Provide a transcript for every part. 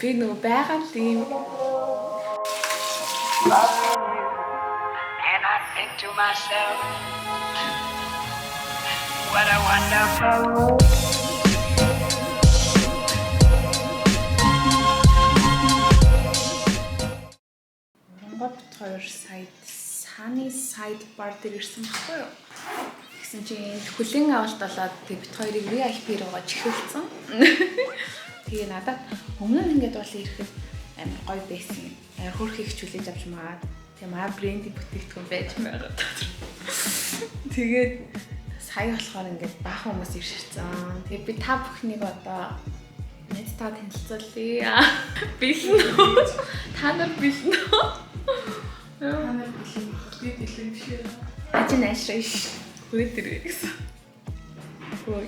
Би нөгөө байгаа л юм. And I think to myself, what a wonderful world. Монгол хоёр саяны сайдбар дээр ирсэн байхгүй юу? Тэгсэн чинь хүлэн авалт болоод тэг бит хоёрыг VIP руугаа чихүүлсэн. Тэгээ надад өмнө нь ингээд бол ирэхэд амар гоё байсан. Амар хөрх их хүлээж авч маад. Тэгээ маа брендинг бүтээгдэхүүн байж байгаа. Тэгээд сая болохоор ингээд баахан хүмүүс ирширцэн. Тэгээ би та бүхнийг одоо та танилцуулъя. Бэлэн үү? Та нар бэлэн үү? Та нар бэлэн. Би бэлэн биш ээ. Ажин ашраш. Хөөдөр гэсэн. Хөөе.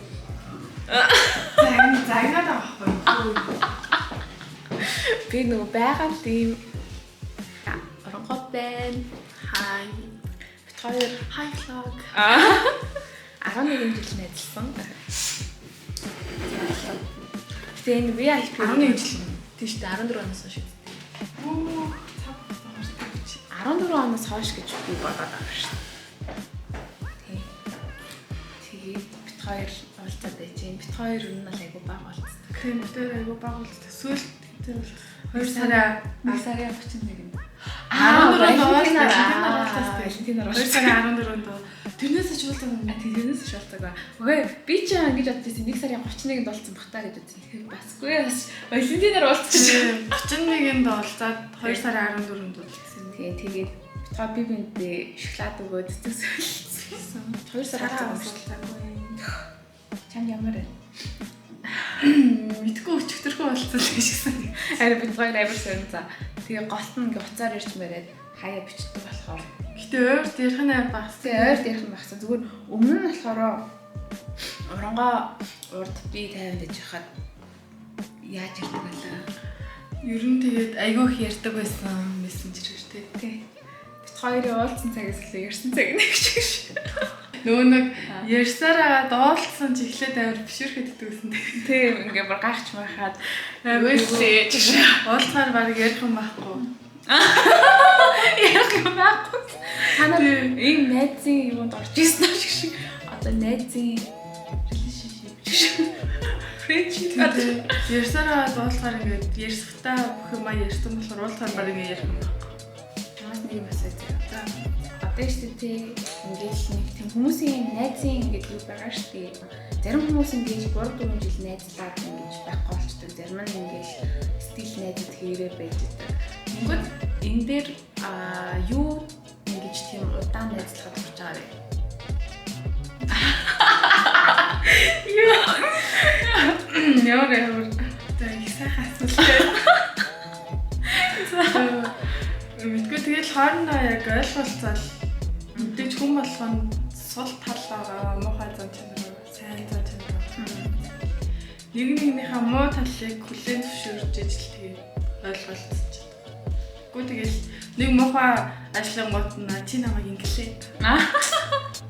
Зайгаад авахгүй. Би нөгөө байгаа л юм. Оронгот байна. Хай. Бит хоёр Хай vlog. 11 жил найзлсан. Тэгээ энэ VIP 11 жил. тийш 14 оноос хойш. Оо, цаг багш. 14 оноос хойш гэж би бодоод байгаа шүү дээ. Тэгээ бит хоёр уулзаад байж юм. Бит хоёр юу нь айгу бага болцсон. Тийм битээр айгу багуулт эсвэл тийм 2 сарын 31-нд. 14-нд 14-нд тэрнээс ч уулзсан юм. Тэрнээс ч уулзаагаа. Үгүй би ч ингэж бодчихсон 1 сарын 31-нд болсон бах та гэж бодсон. Тэгэхээр басгүй бас Валентинаар уулзчихсан. 31-нд уулзаад 2 сарын 14-нд уулзсан. Тэгээд битгаа би бинтээ шоколад өгөөд цэцгэлсэн. 2 сарын уулзаагүй. Чам ямар вэ? Мэдгүй өчтөрхөө уулзсан гэсэн. Арай битгаа амар сонь за. Тэгээ голт нь ингээ уцаар ирж мэрээд хаяа бичдэг болохоор. Гэтэ ойр дээрх нь амар багс. Тэгээ ойр дээрх нь багсан. Зүгээр өмнө нь болохоор оронгоо урд би 50 дэж хахад яаж ирдэг байлаа. Ер нь тэгээд айгүй их ярьдаг байсан мессенжер тий. Бит хоёрын уулзсан цагаас л ярьсан цаг нэг шиг. Нөгөө нэг ярьсараа доолцсон ч эхлээд амар бишүрхэд идэгсэн. Тийм ингээ бүр гахч махаад өөсөө чиш. Уулзахаар баг ярих юм байхгүй. Ярих юм байхгүй. Та нар ийм найзын юунд орж ирсэн шиг. Одоо найзын friendship ярьсараа дуулахаар ингээд ярьсахтаа бүх юм ярьсан болохоор уулзахаар баг ингээ ярих юм байхгүй. Чамаас нэг асууж байгаа. Одоо штэ ингээд нэг тийм хүмүүсийн найзын ингээд юу байгаа штэ. Зарим хүмүүс ингээд 3-4 жил найзлаад ингэж байхгүй болчтой. Зарим нь ингээд стил найзад хэрэг байдаг. Тэгвэл энэ дээр юу ингэж тийм удаан найзлахад хүрч байгаа вэ? Ямар их сайхан асуултаа. Мэдгүй тэгэл хоорондоо яг ойлголцол мэдээж хүн болгонд сул тал байгаа, муухай зан чанар, сайн зан чанар. Нэг нэгнийхээ муу талыг хүлээн зөвшөөрж ижил тэгээд ойлголцож. Гэхдээ тэгэл нэг муухай ажлын гот нь чи намайг инглээ.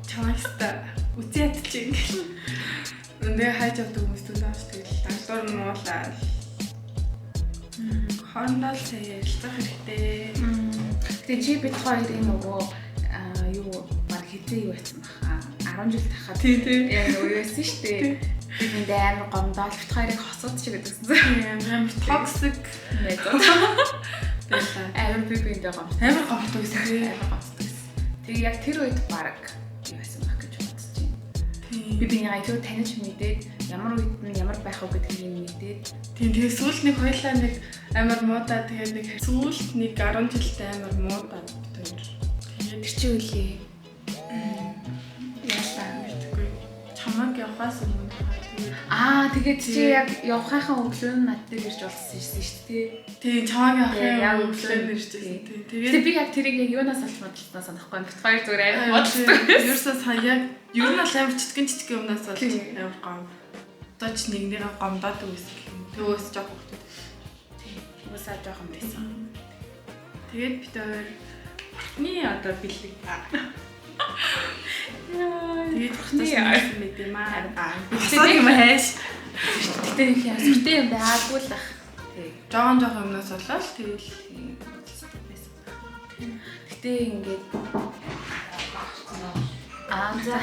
Чамайста үгүй ятчих ингээл. Нэ хайж авдаг хүмүүс дүүнээс тэгэл дагдуур нь муулаа. Хоорондоо л сайн ярилцах хэрэгтэй. Тэгээ чи бит хоёрын нөгөө юу баг хэзээ юу байсан баха 10 жил тахад яг нөгөө юу байсан шүү дээ. Би энд амар гомдол бит хоёрыг хосууд шиг гэдэгсэн. Амар токсик байсан. Амар би эндээ гомдол. Амар гомддог гэсэн. Амар гомддог гэсэн. Тэгээ яг тэр үед баг юу байсан бах гэж бодож байна. Би биний айгүй таних мэдээд ямар үед нь ямар байх вэ гэдгийг мэдээд тийм тэгээ сүүлд нэг хоёлаа нэг амар муудаа тэгээд нэг сүүлд нэг 10 жилдээ амар муудаа битээр. тэр чи үлээ. Яалаа мэдгүй. Чамаг явахаас өмнө тэгээд чи яг явахынхаа өглөө нь над дээр ирж уулзсан шүү дээ. Тийм чамаг явахын өглөө иржсэн. Тэгээд би яг тэрийг яг юунаас олж бодлоо санахгүй. Бит хоёр зүгээр амар бодлоо. Ерөөсөө сая ер нь амар чичгэн юмнаас болж амар гом. Одоо ч нэгнийгээ гомдоод үсэх юм. Төвөөс жоох хөвгтэй. Тийм. Уусаа жоохон байсан. Тэгээд бид хоёр одоо бэлэг. Тэгээд хатсан мэт юм аа. Тэгтээ юм хайш. Тэгтээ их ясвартай юм байгаагүй л ах. Тэг. Жоон юмнаас болоод тэгэл Гэтэ ингээд за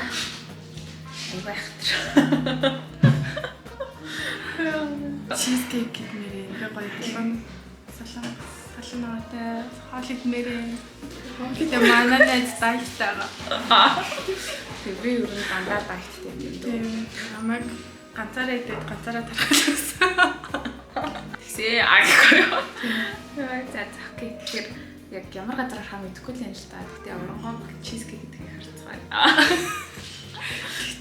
айвахтар. чизкейк гэмээр ингээ гоё хэлбэн саламаатай хоолыг мэрэн. Тэгээ манай найз дайтайгаа. Тэг би юу дандаа дайттай юм. Тийм намайг ганцаараа идээд ганцаараа тархалсан. Тэгсээ аагүй юу. За окей. Тэгэхээр яг ямар газар хаа мэдэхгүй л юм л та. Гэтэ оронгоо чизкейк гэдгийг харцгаая.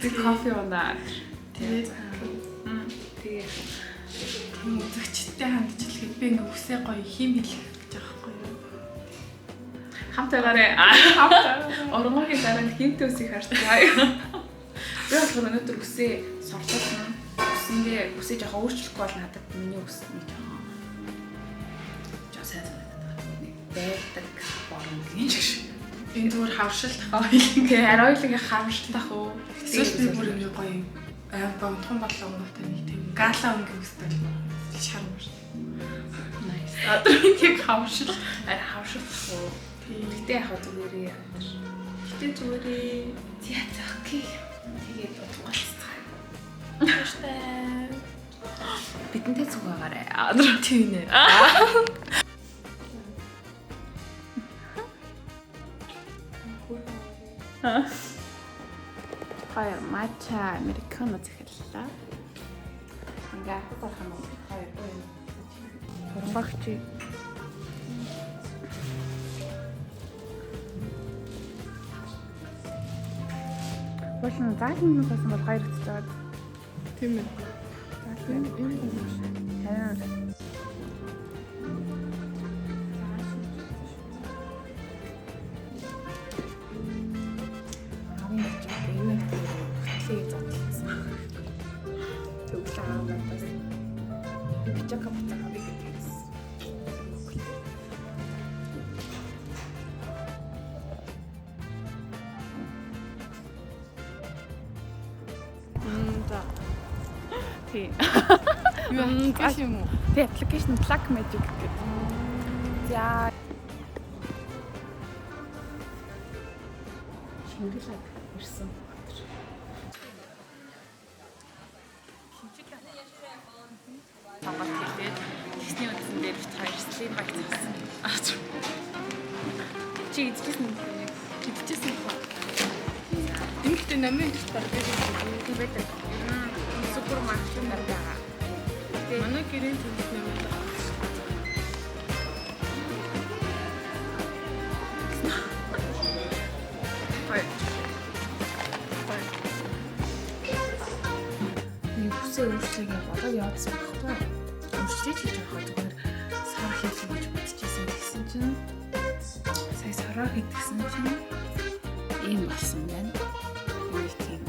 Гэтэ кофе унаа. Тэгээд үзэгчтэй хандж хэлэхэд би ингээ үсээ гоё хим хэлэх гэж байгаа байхгүй юу? Хамтаагаараа оронгоогийн дараа хинтээ үсийг харцгаая. Би болохоор өнөөдөр үсээ сорлуулсан. Үсэндээ үсээ жоохон өөрчлөхгүй бол надад миний үс нэг жоохон сайн санагдаад байна. Байдаг борон гэж шиг. Энэ зүгээр хавшилт Тэгээ аройлын хавшилтах уу? эсвэл би бүр ингээ гоё богдхон болоо өнөөтэй нэг тийм гала өнгийн үстэй шармар. Nice. Нэг хавшил Хавшилтах уу? Гэтэ яг зүгээрээ. гэтээ зүгээрээ Окей. Тэгээд утгaalцгаая. Баяртай. Бидэнтэй зүг байгаарай. Тийм нэ. Хоёр матча американо захирлаа. Ингээ хатах юм уу? Хоёр гоё. Багчи. Болон заалмын байсан бол хоёр хэвчээд байгаа. Тийм ээ. Тий. Юу гаш юм уу? Тий, application Black Magic гэдэг. За. Шингэлэг ирсэн. Тамбар хэлээд тэгсний үндсэн дээр бит хоёр слим баг засан. Чи идчихсэн юм бэ? Идчихсэн юм. Эндээ намын их бардаг Тийм байдаг. Супермаркет байгаа. манай гэрийн төвд намын байгаа. Үсээ өөрчлөгээ болоод явуулсан байхгүй. Өөрчлөж хийж байгаа зүгээр сар хийх гэж бодчихсон гэсэн чинь сая сараа хийдгсэн чинь ийм болсон байна. Нэг тийм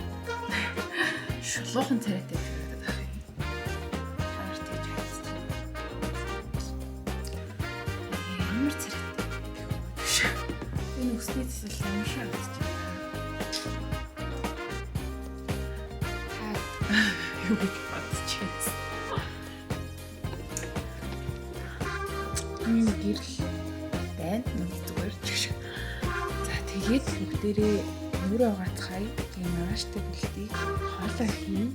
шулуухан царайтай байдаг байх юм. Хаар тийж хайцсан. Ямар царайтай. Энэ үсний цэцэл ямар шаардж байна. Юу гэж бодчихсон. Миний гэрэл байна. Нэг зүгээр ч гэх. За тэгээд бүгдээрээ өөрөө гацхай тийм нааштай бэлтгийг хоолой хийн.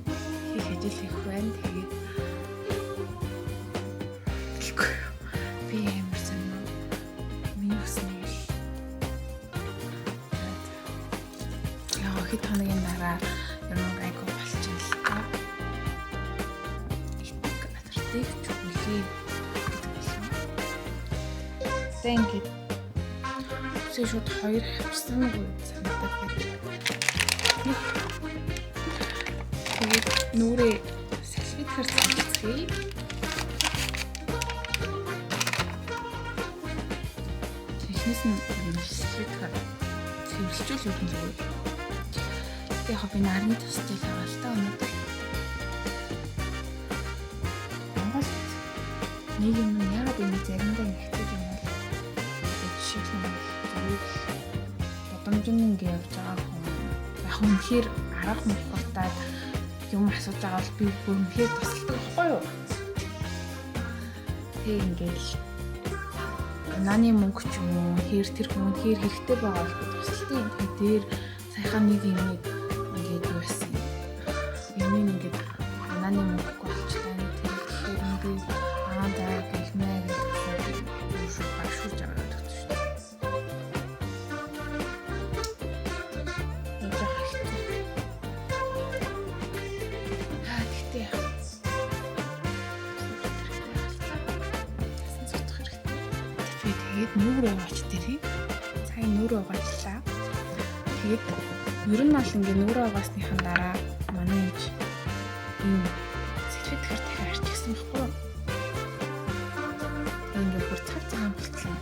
Хийх ажил хийх байна. Тэгээд тэгэхгүй. Би ямар сонир. Миний үснийг яа хэд хоногийн дараа ямар гайгүй болчихлоо. Их чүглээ гэдэг болсон. Тэг ингээд үсээ шууд хоёр хавцсан уу санагдаад байна. Тэгээд нүрээ салфеткаар цацгий. Технис нь салфеткаар цэвэрлжүүл өгөн зүгээр. Яг би нарны тусч байгаа л та өнөөдөр. Нэг юм яагаад энэ заримдаа ингэдэг юм бол жишээлбэл зүгээр бодомжин ингэ явж байгаа хүн яг үнэхээр арга мөхөртаад юм асууж байгаа бол би үнэхээр тусалдаг байхгүй юу? Тэг ингээл унааны мөнгө ч юм уу тэр хүн хэрэгтэй байгаа бол тусалтай юм. Тэр саяхан нэг юм ингээд юу байсан. Ингээд унааны мөнгө болчихлаа. Тэр ингээд аандаа гихмээ гэж юу багшуулж аваад өгч шүү дээ. Тэгээд нүүр угаач дэрээ. Сайн нүүр угаачлаа. Тэгээд ер нь бол ингээ нүүр угаасныхан дараа манай энэ сэлфэт картыг арчигсан байхгүй юу? Ингээ бүр цаг цагаан болтлоо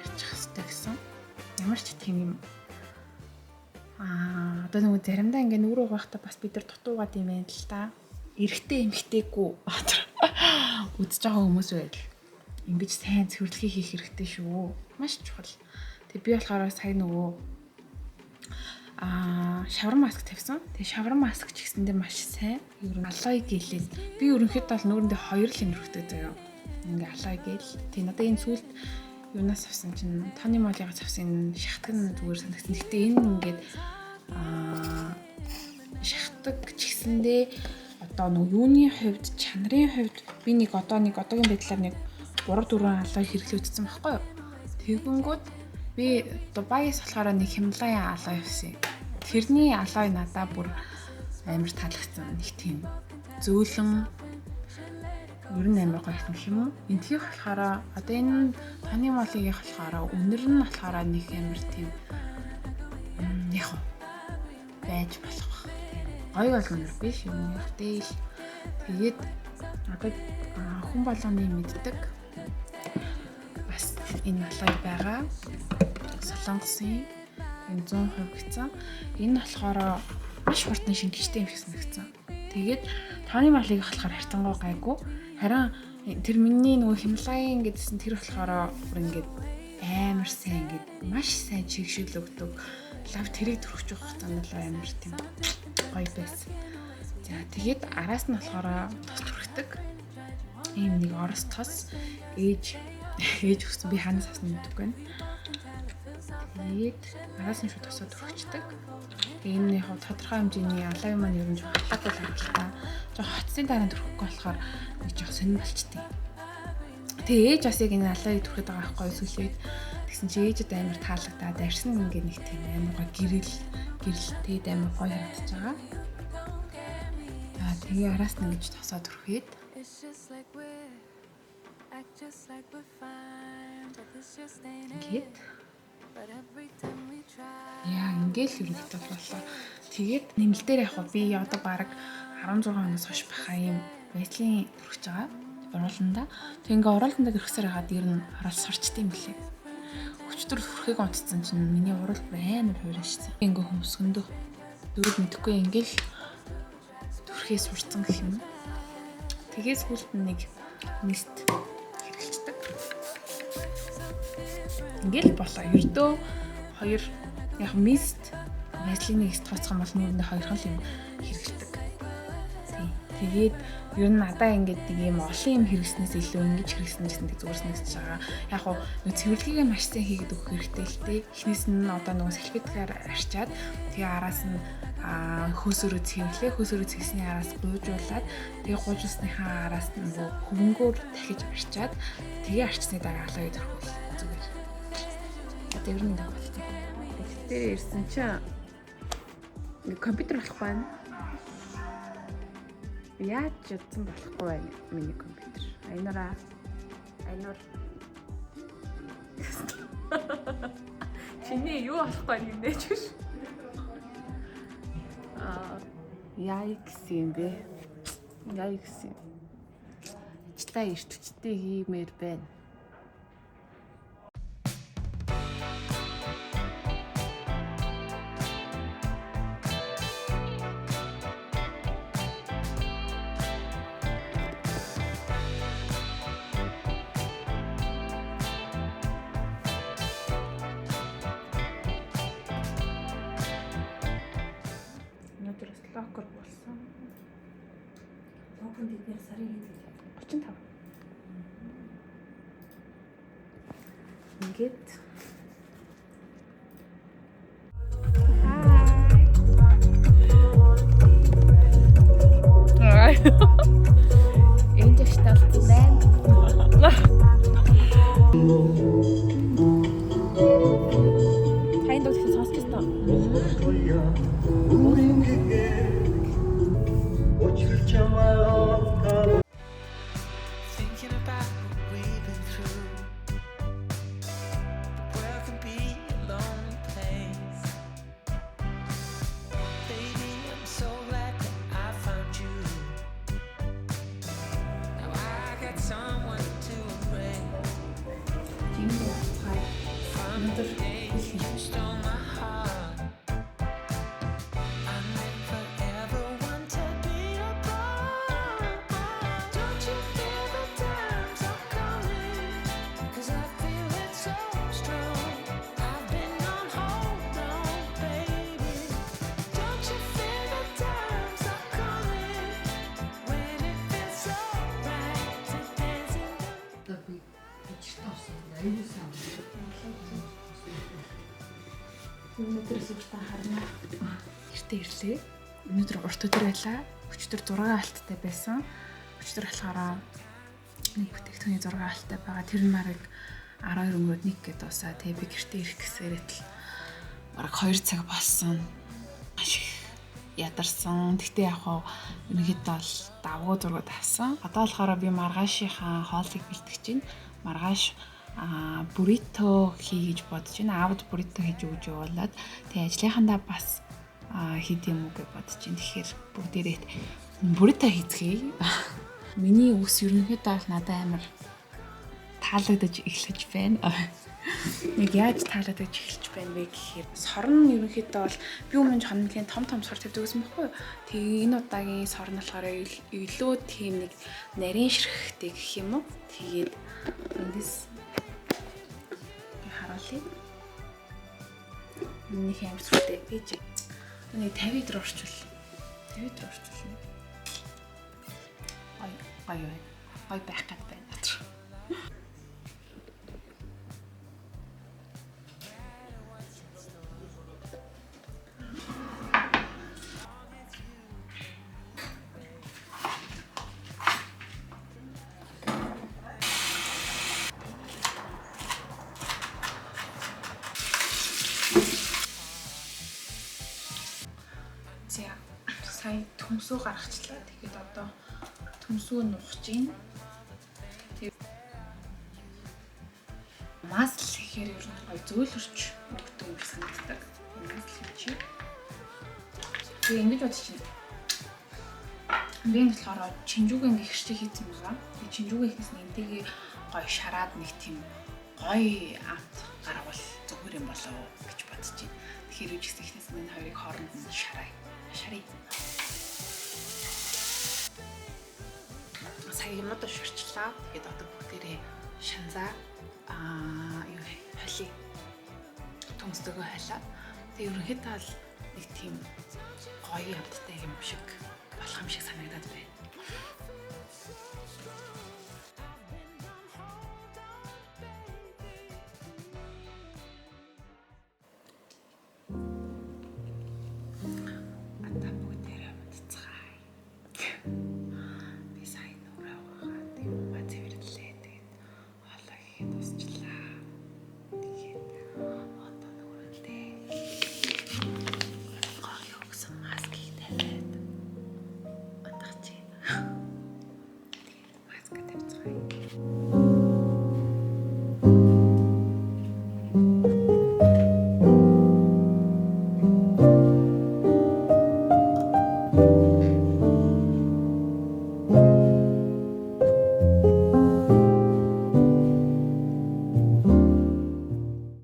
арчих хэрэгтэй гэсэн. Ямар ч тийм юм. Одоо нэг заримдаа ингээ нүүр угаахтаа бас бид нар дутуугаад юм байна л та. Эрэгтэй эмэгтэйгүү үзэж байгаа хүмүүс байл. Ингэж сайн цэвэрлэгээ хийх хэрэгтэй шүү. Маш чухал. Тэг би болохоор сая нөгөө шавар маск тавьсан. Тэг шавар маск ч гэсэндээ маш сайн. Ер нь алоэ гэлээ. Би ерөнхийдөө бол нүүрэндээ 2 л нөрөхтэй заяа. Ингээ алоэ гэл. Тэг надад энэ сүлд юунаас авсан чинь Тони Молигаас авсан шахтаг зүгээр санагдсан. Гэхдээ энэ ингээд шахтаг ч гэсэндээ одоо нөгөө юуны хувьд, чанарын хувьд би нэг одоогийн байдлаар нэг 3-4 алоэ хэрэглүүлсэн байхгүй юу? Тэгэнгүүт би Дубайс болохоор нэг Хималаян алоэ авсан. Тэрний алоэ надаа бүр амар таалагдсан. Нэг тийм зөөлөн ер нь амар гоё юм. Энтхийг болохоор одоо энэ Тони Молигийн болохоор үнэр нь болохоор нэг амар тийм яг байж болох. Гоё бол үнэр биш юм. Дээл тэгээд одоо хүн болгоны мэддэг бас энэ алоэ байгаа. Солонгосын энэ 100% гэсэн. Энэ болохоор маш хурдан шингэжтэй юм шиг санагдсан. Тэгээд Тони Молиг болохоор харьцангуй гайгүй. Харин тэр миний нөгөө Хималаян гэдсэн тэр болохоор бүр ингээд амар сайн ингээд маш сайн чигшүүл өгдөг. Лав тэрийг төрөхж байгаа хэвээр амар тийм гоё байсан. За тэгээд араас нь болохоор тос төрхдөг. Ийм нэг орос тос ээж өгсөн би ханаас авсан мэддэг байна. Тэгээд араас нь шууд тосоо төрчихдөг. Тэгээд энэ яг тодорхой хэмжээний алоэ маань ер нь жоо халаагүй л амталтаа. Жоо хоцсны дараа төрөхгүй болохоор нэг жоо сонир болчтой. Тэгээ ээж бас яг энэ алоэ төрөхөд байгаа байхгүй сүлээд тэгсэн чи ээжэд амар таалагдаад арьсан ингээ нэг тийм амар гоо гэрэлтэй амар гоё харагдаж байгаа. За тэгээ араас нь ингэж тосоо төрөхөд ингээд яа ингээл ерөнхийдөө боллоо. Тэгээд нэмэлтээр яг би одоо баг 16 оноос хойш баха юм байдлын төрөж байгаа. Орууландаа. Тэг ингээ орууландаа гэрхсээр хагаад ер нь орол сурчт юм блэ. Өчтөр хүрхийг онцсон чинь миний урал амар хуурай шээ. Ингээ хөмсгөндөө дөрөв мэдэхгүй ингээл төрхий сурцсан гэх юм. Тэгээс хүлт нэг мист хэрэгэлцдэг. Ингээл болоо. Ердөө 2 яг мист вазелинийг тооцох юм бол нүүрэндээ 2 хол юм хэрэгэлдэг. Тэгээд ер нь надаа ингээд нэг юм олон юм хэрэгснээс илүү ингэж хэрэгсэн гэсэн тийг зүгээр санагдаж байгаа. Яг хуу нэг цэвэрлэгээ маш сайн хийгээд өгөх хэрэгтэй л дээ. Эхнээс нь одоо нэг салфеткаар арчаад тэгээ араас нь хөөсөрөө цэвэрлээ. Хөөсөрөө цэвсний араас гуйжуулаад тэгээ гуйжуулсныхаа араас нь нөгөө хөвөнгөөр дахиж арчаад тэгээ арчсны дараа алоэ төрхөл зүгээр. Одоо ер нь болчихсон. Тэр ирсэн чинь компьютер болох байна. Яаж чадсан болохгүй байна миний компьютер. Айнур. Чиний юу болохгүй юм бэ ч биш. Яа гэсэн бэ? Яа гэсэн. Чита иртвчтэй хиймээр байна. Локер болсон. Локер дээр сарын хэд вэ? 35. Ингээд энэ дэвш талсан байна. Тайнд их сонсож байна. Thinking about what we've been through. Where can be a lonely place? Baby, I'm so glad that I found you. Now I got someone to embrace. From the day you stole my heart, I never ever want to be apart. Don't you feel the times are coming? 'Cause I feel it so strong. I've been on hold on, baby. Don't you feel the times are coming? When it feels so right to dance in the Өнөөдрөөс өөртөө харна. Гэртээ ирлээ. Өнөөдөр урт өдөр байлаа. Өчтөр 6 алттай байсан. Өчтөр болохоор нэг бүтээгдэхүүний 6 алттай байгаа. Тэр нь марыг 12 өнгөрөөд 1 гээд дуусаа. Тэгээ би гэртээ ирэх гэсээрээ л бараг 2 цаг болсон. Маш их ядарсан. Тэгтээ яг хоо ерөнхийдөө бол давгуу зургууд авсан. Одоо болохоор би маргаашийнхаа хоолыг бэлтгэж байна. Маргааш буррито хийж бодож байна. Аавд буррито хийж өгж явуулаад тэгээ ажлынхандаа бас хийд юм уу гэж бодож байна. Тэгэхээр бүгдээрээ буррито хийцгээе. Миний үс ерөнхийдөө бол надад амар таалагдаж эхлэж байна. Нэг яаж таалагдаж эхэлж байна вэ гэхээр сорн ерөнхийдөө бол би өмнө жоохон нэлийн том сор тавьдаг гэсэн байхгүй юу. Тэгээ энэ удаагийн сорн болохоор илүү тийм нэг нарийн ширхэгтэй гэх юм уу. Тэгээд эндээс харуулъя. Миний амар сүртэй гэж. Нэг 50 дор орчвол. 50 дор орчвол. Ой байх гад байна. Сая төмсөө гаргачлаа. Тэгээд одоо төмсөө нухаж гин. Масл гэхээр ер нь гоё зөөлөрч өгдөг юм санагддаг. Масл хийчих. Тэгээ ингэж бодож байна. Би энэ болохоор чинжүүгэн гихшиг хийсэн байгаа. Тэгээ чинжүүгэн хийхнээс нэмтэйгээ гоё шараад нэг тийм гоё амт гаргавал зүгээр юм болов уу гэж бодож байна. Тэгэхээр үжигс ихнээс энэ хоёрыг хооронд нь шараа. Сая юмудаа ширчлаа. Тэгээд одоо бүгдээрээ шанзаа юу холиг төмсдөгөө халаа. Тэгээд ерөнхийдөө л нэг тийм гоё амттай юм шиг болох юм шиг санагдаад байна. Би сайн нүрээ угаад юм ба цэвэрлээ. Тэгээд хоолой хийхэд усчлаа.